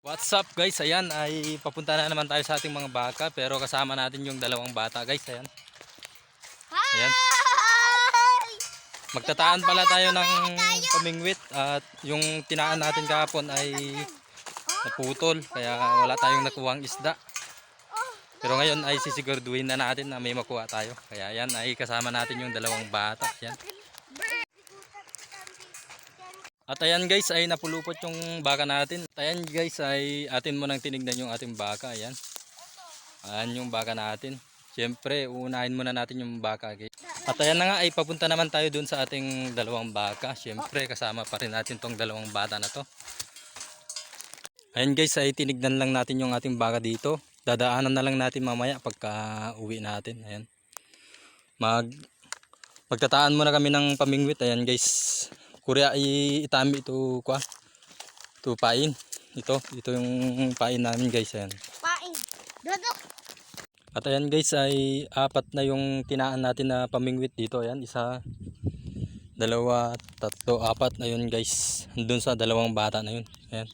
What's up guys, ayan ay papunta na naman tayo sa ating mga baka, pero kasama natin yung dalawang bata guys, ayan. Ayan. Magtataan pala tayo ng pamingwit at yung tinaan natin kahapon ay naputol, kaya wala tayong nakuhang isda. Pero ngayon ay sisiguraduhin na natin na may makuha tayo, kaya ayan ay kasama natin yung dalawang bata, ayan. At ayan guys ay napulupot yung baka natin. At ayan guys ay atin mo nang tinignan yung ating baka. Ayan. Ayan yung baka natin. Siyempre uunahin muna natin yung baka guys. At ayan na nga ay papunta naman tayo dun sa ating dalawang baka. Siyempre kasama pa rin natin tong dalawang bata na to. Ayan guys ay tinignan lang natin yung ating baka dito. Dadaanan na lang natin mamaya pagka uwi natin. Ayan. Magtataan muna kami ng pamingwit. Ayan guys. Kurya itami ito kwa. Ito pain. Ito yung pain namin guys, ayan. Pain. Dodok. At ayan guys ay apat na yung tinaan natin na pamingwit dito, ayan. Isa, dalawa, tatlo, apat na yun guys. Doon sa dalawang bata na yun. Ayan.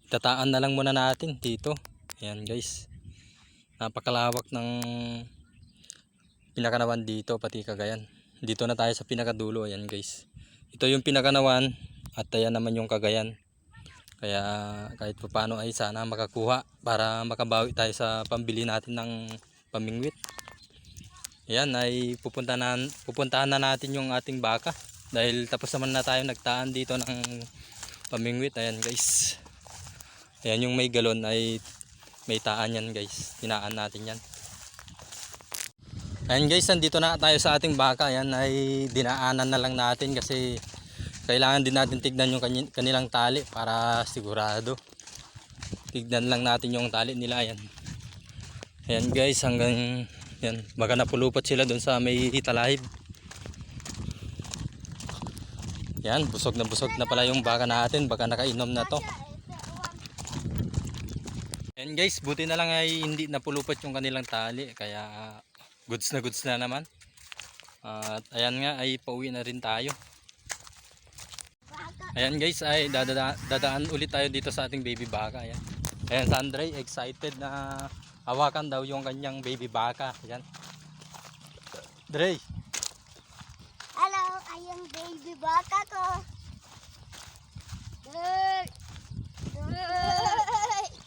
Tataan na lang muna natin dito. Ayan guys. Napakalawak ng pinakanawan dito pati Cagayan. Dito na tayo sa pinakadulo, ayan guys. Ito yung pinakanawan at ayan naman yung Cagayan. Kaya kahit paano ay sana makakuha para makabawi tayo sa pambili natin ng pamingwit. Ayan ay pupuntahan na natin yung ating baka. Dahil tapos naman na tayo nagtaan dito ng pamingwit. Ayan guys. Ayan yung may galon ay may taan yan guys. Tinaan natin yan. Ayan guys, nandito na tayo sa ating baka. Ayan ay dinaanan na lang natin kasi kailangan din natin tignan yung kanilang tali para sigurado. Tignan lang natin yung tali nila. Ayan. Ayan guys, hanggang yan, baka napulupot sila doon sa may talahib. Yan, busog na pala yung baka natin. Baka nakainom na to. Ayan guys, buti na lang ay hindi napulupot yung kanilang tali. Kaya goods na naman. At ayan nga ay pauwi na rin tayo. Ayan guys ay dadaan ulit tayo dito sa ating baby baka. Ayan. Ayan si Andre excited na hawakan daw yung kanyang baby baka. Ayan. Dre. Hello, ayang baby baka ko. Hey. Hey.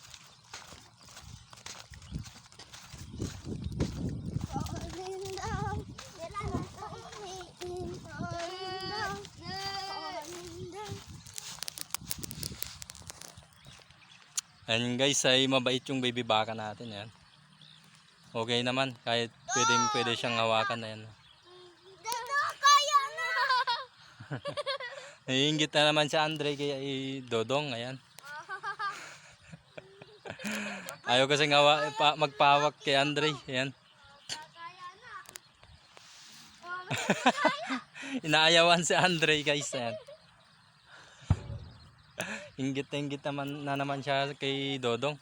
Ayan guys ay mabait yung baby baka natin. Ayan. Okay naman kahit pwede siyang hawakan. Ayan. Kaya na. Naiingit na naman si Andre kaya Dodong. Ayan. Ayaw kasi magpawak kay Andre. Ayan. Inaayawan si Andre guys. Ayan. Inggit na naman siya kay Dodong.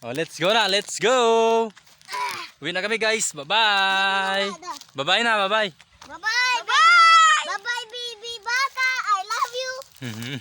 Oh, let's go na, let's go. Uwi na kami guys. Bye-bye. Bye-bye na, bye-bye. Bye-bye. Bye-bye. Bye-bye baby baka. I love you.